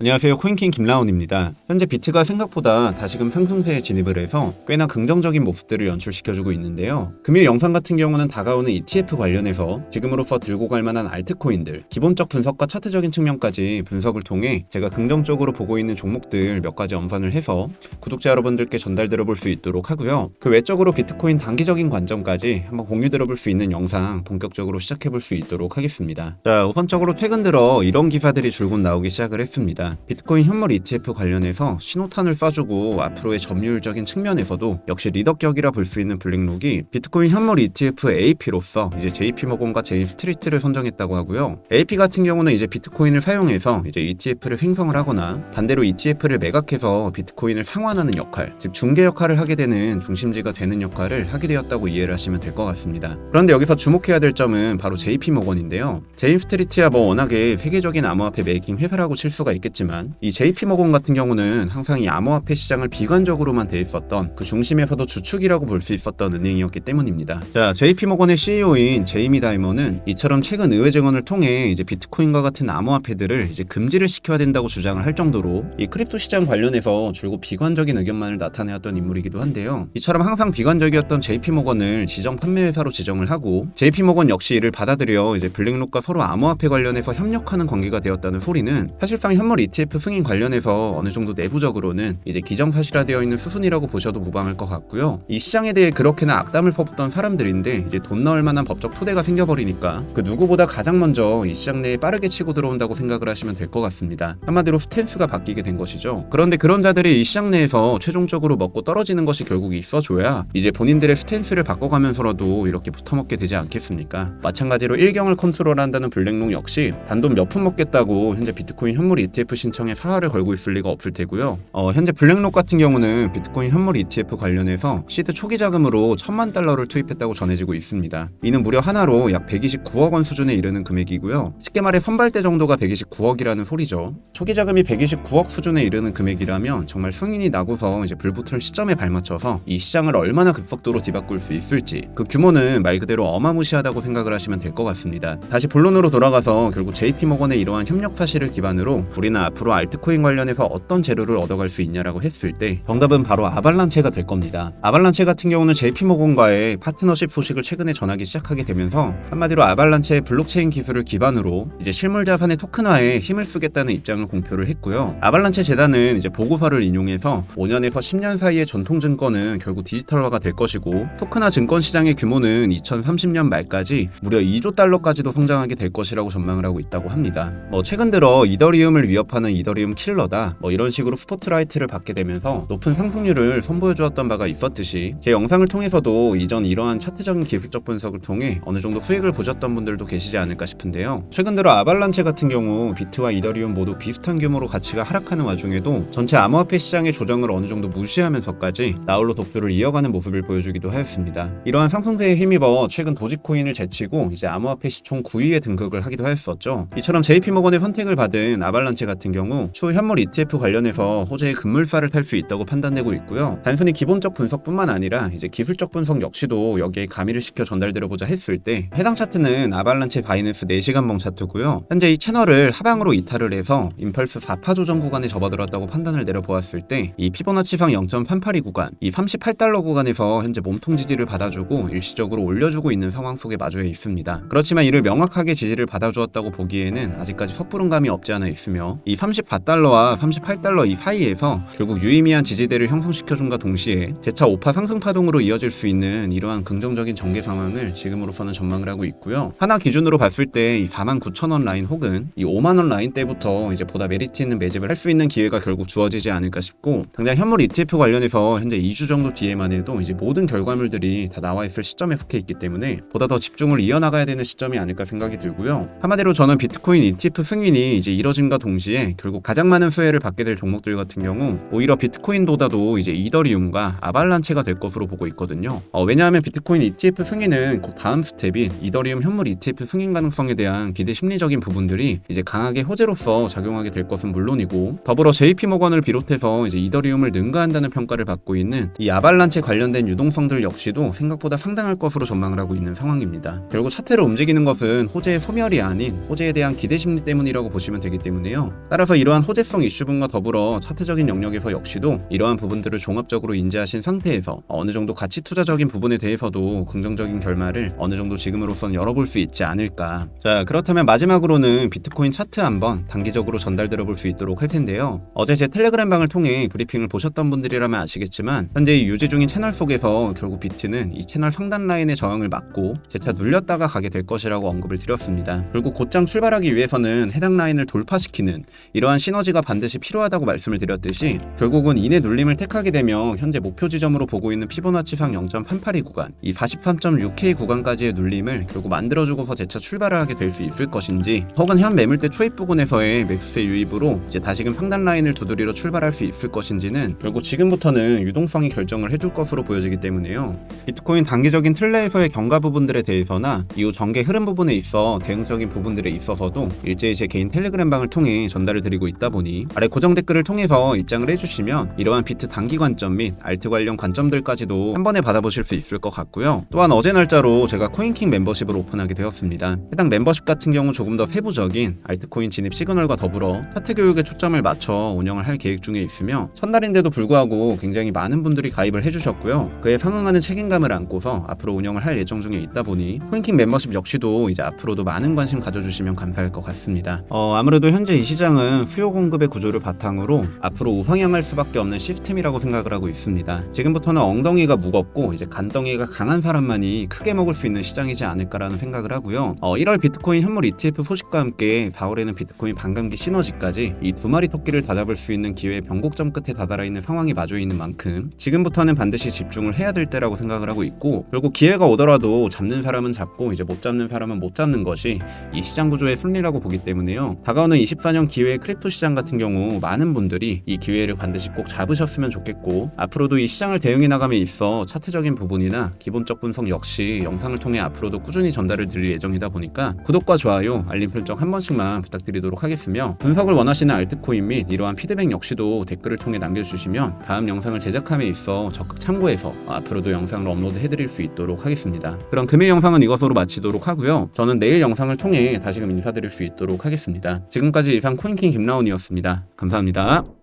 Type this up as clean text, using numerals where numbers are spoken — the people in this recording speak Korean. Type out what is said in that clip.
안녕하세요. 코인킹 김라온입니다. 현재 비트가 생각보다 다시금 상승세에 진입을 해서 꽤나 긍정적인 모습들을 연출시켜주고 있는데요. 금일 영상 같은 경우는 다가오는 ETF 관련해서 지금으로서 들고 갈 만한 알트코인들, 기본적 분석과 차트적인 측면까지 분석을 통해 제가 긍정적으로 보고 있는 종목들 몇 가지 엄선을 해서 구독자 여러분들께 전달드려 볼 수 있도록 하고요. 그 외적으로 비트코인 단기적인 관점까지 한번 공유드려 볼 수 있는 영상 본격적으로 시작해 볼 수 있도록 하겠습니다. 자, 우선적으로 최근 들어 이런 기사들이 줄곧 나오기 시작을 했습니다. 비트코인 현물 ETF 관련해서 신호탄을 쏴주고 앞으로의 점유율적인 측면에서도 역시 리더격이라 볼 수 있는 블랙록이 비트코인 현물 ETF AP로서 이제 JP모건과 제인스트리트를 선정했다고 하고요. AP 같은 경우는 이제 비트코인을 사용해서 이제 ETF를 생성을 하거나 반대로 ETF를 매각해서 비트코인을 상환하는 역할, 즉 중개 역할을 하게 되는 중심지가 되는 역할을 하게 되었다고 이해를 하시면 될 것 같습니다. 그런데 여기서 주목해야 될 점은 바로 JP모건인데요. 제인스트리트야 워낙에 세계적인 암호화폐 메이킹 회사라고 칠 수가 있겠지만 이 JP모건 같은 경우는 항상 이 암호화폐 시장을 비관적으로만 돼 있었던 그 중심에서도 주축이라고 볼 수 있었던 은행이었기 때문입니다. 자, JP모건의 CEO인 제이미 다이머는 이처럼 최근 의회 증언을 통해 이제 비트코인과 같은 암호화폐들을 이제 금지를 시켜야 된다고 주장을 할 정도로 이 크립토 시장 관련해서 줄곧 비관적인 의견만을 나타내었던 인물이기도 한데요. 이처럼 항상 비관적이었던 JP모건을 지정 판매 회사로 지정을 하고 JP모건 역시 이를 받아들여 이제 블랙록과 서로 암호화폐 관련해서 협력하는 관계가 되었다는 소리는 사실상 현물 ETF 승인 관련해서 어느 정도 내부적으로는 이제 기정사실화되어 있는 수순이라고 보셔도 무방할 것 같고요. 이 시장에 대해 그렇게나 악담을 퍼붓던 사람들인데 이제 돈 넣을 만한 법적 토대가 생겨버리니까 그 누구보다 가장 먼저 이 시장 내에 빠르게 치고 들어온다고 생각을 하시면 될 것 같습니다. 한마디로 스탠스가 바뀌게 된 것이죠. 그런데 그런 자들이 이 시장 내에서 최종적으로 먹고 떨어지는 것이 결국 있어줘야 이제 본인들의 스탠스를 바꿔가면서라도 이렇게 붙어먹게 되지 않겠습니까? 마찬가지로 일경을 컨트롤한다는 블랙록 역시 단돈 몇 푼 먹겠다고 현재 비트코인 현물 ETF 신청에 사활을 걸고 있을 리가 없을 테고요. 현재 블랙록 같은 경우는 비트코인 현물 ETF 관련해서 시드 초기 자금으로 $10,000,000를 투입했다고 전해지고 있습니다. 이는 무려 하나로 약 129억 원 수준에 이르는 금액이고요. 쉽게 말해 선발대 정도가 129억이라는 소리죠. 초기 자금이 129억 수준에 이르는 금액이라면 정말 승인이 나고서 이제 불붙을 시점에 발맞춰서 이 시장을 얼마나 급속도로 뒤바꿀 수 있을지 그 규모는 말 그대로 어마무시하다고 생각을 하시면 될 것 같습니다. 다시 본론으로 돌아가서 결국 JP모건의 이러한 협력 사실을 기반으로 우리는 앞으로 알트코인 관련해서 어떤 재료를 얻어갈 수 있냐라고 했을 때 정답은 바로 아발란체가 될 겁니다. 아발란체 같은 경우는 JP모건과의 파트너십 소식을 최근에 전하기 시작하게 되면서 한마디로 아발란체의 블록체인 기술을 기반으로 이제 실물 자산의 토큰화에 힘을 쓰겠다는 입장을 공표를 했고요. 아발란체 재단은 이제 보고서를 인용해서 5년에서 10년 사이의 전통 증권은 결국 디지털화가 될 것이고 토큰화 증권 시장의 규모는 2030년 말까지 무려 2조 달러까지도 성장하게 될 것이라고 전망을 하고 있다고 합니다. 최근 들어 이더리움을 위협하는 이더리움 킬러다 이런 식으로 스포트라이트를 받게 되면서 높은 상승률을 선보여 주었던 바가 있었듯이 제 영상을 통해서도 이전 이러한 차트적인 기술적 분석을 통해 어느 정도 수익을 보셨던 분들도 계시지 않을까 싶은데요. 최근 들어 아발란체 같은 경우 비트와 이더리움 모두 비슷한 규모로 가치가 하락하는 와중에도 전체 암호화폐 시장의 조정을 어느 정도 무시하면서까지 나홀로 독주를 이어가는 모습을 보여주기도 하였습니다. 이러한 상승세에 힘입어 최근 도지코인을 제치고 이제 암호화폐 시총 9위에 등극을 하기도 하였었죠. 이처럼 JP모건의 선택을 받은 아발란체 같은 경우 추후 현물 ETF 관련해서 호재의 급물살을 탈 수 있다고 판단되고 있고요. 단순히 기본적 분석뿐만 아니라 이제 기술적 분석 역시도 여기에 가미를 시켜 전달드려보자 했을 때 해당 차트는 아발란체 바이낸스 4시간봉 차트고요. 현재 이 채널을 하방으로 이탈을 해서 임펄스 4파 조정 구간에 접어들었다고 판단을 내려보았을 때 이 피보나치상 0.382 구간, 이 $38 구간에서 현재 몸통 지지를 받아주고 일시적으로 올려주고 있는 상황 속에 마주해 있습니다. 그렇지만 이를 명확하게 지지를 받아주었다고 보기에는 아직까지 섣부른 감이 없지 않아 있으며 이 $34와 $38 이 사이에서 결국 유의미한 지지대를 형성시켜준과 동시에 재차 5파 상승 파동으로 이어질 수 있는 이러한 긍정적인 전개 상황을 지금으로서는 전망을 하고 있고요. 하나 기준으로 봤을 때 이 49,000원 라인 혹은 이 5만원 라인 때부터 이제 보다 메리트 있는 매집을 할 수 있는 기회가 결국 주어지지 않을까 싶고 당장 현물 ETF 관련해서 현재 2주 정도 뒤에만 해도 이제 모든 결과물들이 다 나와 있을 시점에 속해 있기 때문에 보다 더 집중을 이어나가야 되는 시점이 아닐까 생각이 들고요. 한마디로 저는 비트코인 ETF 승인이 이제 이뤄짐과 동시에 결국 가장 많은 수혜를 받게 될 종목들 같은 경우 오히려 비트코인보다도 이제 이더리움과 아발란체가 될 것으로 보고 있거든요. 왜냐하면 비트코인 ETF 승인은 곧 다음 스텝인 이더리움 현물 ETF 승인 가능성에 대한 기대 심리적인 부분들이 이제 강하게 호재로서 작용하게 될 것은 물론이고 더불어 JP모건을 비롯해서 이제 이더리움을 능가한다는 평가를 받고 있는 이 아발란체 관련된 유동성들 역시도 생각보다 상당할 것으로 전망을 하고 있는 상황입니다. 결국 차트를 움직이는 것은 호재의 소멸이 아닌 호재에 대한 기대 심리 때문이라고 보시면 되기 때문에요. 따라서 이러한 호재성 이슈분과 더불어 차트적인 영역에서 역시도 이러한 부분들을 종합적으로 인지하신 상태에서 어느 정도 가치 투자적인 부분에 대해서도 긍정적인 결말을 어느 정도 지금으로선 열어볼 수 있지 않을까. 자, 그렇다면 마지막으로는 비트코인 차트 한번 단기적으로 전달드려 볼 수 있도록 할 텐데요. 어제 제 텔레그램 방을 통해 브리핑을 보셨던 분들이라면 아시겠지만 현재 이 유지 중인 채널 속에서 결국 비트는 이 채널 상단 라인의 저항을 막고 재차 눌렸다가 가게 될 것이라고 언급을 드렸습니다. 결국 곧장 출발하기 위해서는 해당 라인을 돌파시키는 이러한 시너지가 반드시 필요하다고 말씀을 드렸듯이 결국은 이내 눌림을 택하게 되면 현재 목표 지점으로 보고 있는 피보나치상 0.382 구간, 이 43.6K 구간까지의 눌림을 결국 만들어주고서 재차 출발을 하게 될 수 있을 것인지, 혹은 현 매물대 초입 부근에서의 매수세 유입으로 이제 다시금 상단 라인을 두드리러 출발할 수 있을 것인지는 결국 지금부터는 유동성이 결정을 해줄 것으로 보여지기 때문에요. 비트코인 단기적인 틀 내에서의 경과 부분들에 대해서나 이후 전개 흐름 부분에 있어 대응적인 부분들에 있어서도 일제히 제 개인 텔레그램 방을 통해 전달을 드리고 있다 보니 아래 고정 댓글을 통해서 입장을 해주시면 이러한 비트 단기 관점 및 알트 관련 관점들까지도 한 번에 받아보실 수 있을 것 같고요. 또한 어제 날짜로 제가 코인킹 멤버십을 오픈하게 되었습니다. 해당 멤버십 같은 경우 조금 더 세부적인 알트코인 진입 시그널과 더불어 차트 교육에 초점을 맞춰 운영을 할 계획 중에 있으며 첫날인데도 불구하고 굉장히 많은 분들이 가입을 해주셨고요. 그에 상응하는 책임감을 안고서 앞으로 운영을 할 예정 중에 있다 보니 코인킹 멤버십 역시도 이제 앞으로도 많은 관심 가져주시면 감사할 것 같습니다. 아무래도 현재 이 시장은 수요 공급의 구조를 바탕으로 앞으로 우상향할 수밖에 없는 시스템이라고 생각을 하고 있습니다. 지금부터는 엉덩이가 무겁고 이제 간덩이가 강한 사람만이 크게 먹을 수 있는 시장이지 않을까라는 생각을 하고요. 1월 비트코인 현물 ETF 소식과 함께 4월에는 비트코인 반감기 시너지까지 이 두 마리 토끼를 다잡을 수 있는 기회의 변곡점 끝에 다다라 있는 상황이 마주해 있는 만큼 지금부터는 반드시 집중을 해야 될 때라고 생각을 하고 있고, 결국 기회가 오더라도 잡는 사람은 잡고 이제 못 잡는 사람은 못 잡는 것이 이 시장 구조의 순리라고 보기 때문에요. 다가오는 24년 기회의 크립토 시장 같은 경우 많은 분들이 이 기회를 반드시 꼭 잡으셨으면 좋겠고, 앞으로도 이 시장을 대응해 나감에 있어 차트적인 부분이나 기본적 분석 역시 영상을 통해 앞으로도 꾸준히 전달을 드릴 예정이다 보니까 구독과 좋아요, 알림 설정 한 번씩만 부탁드리도록 하겠으며, 분석을 원하시는 알트코인 및 이러한 피드백 역시도 댓글을 통해 남겨주시면 다음 영상을 제작함에 있어 적극 참고해서 앞으로도 영상을 업로드 해드릴 수 있도록 하겠습니다. 그럼 금일 영상은 이것으로 마치도록 하고요. 저는 내일 영상을 통해 다시금 인사드릴 수 있도록 하겠습니다. 지금까지 이상 코인킹 김라온이었습니다. 감사합니다.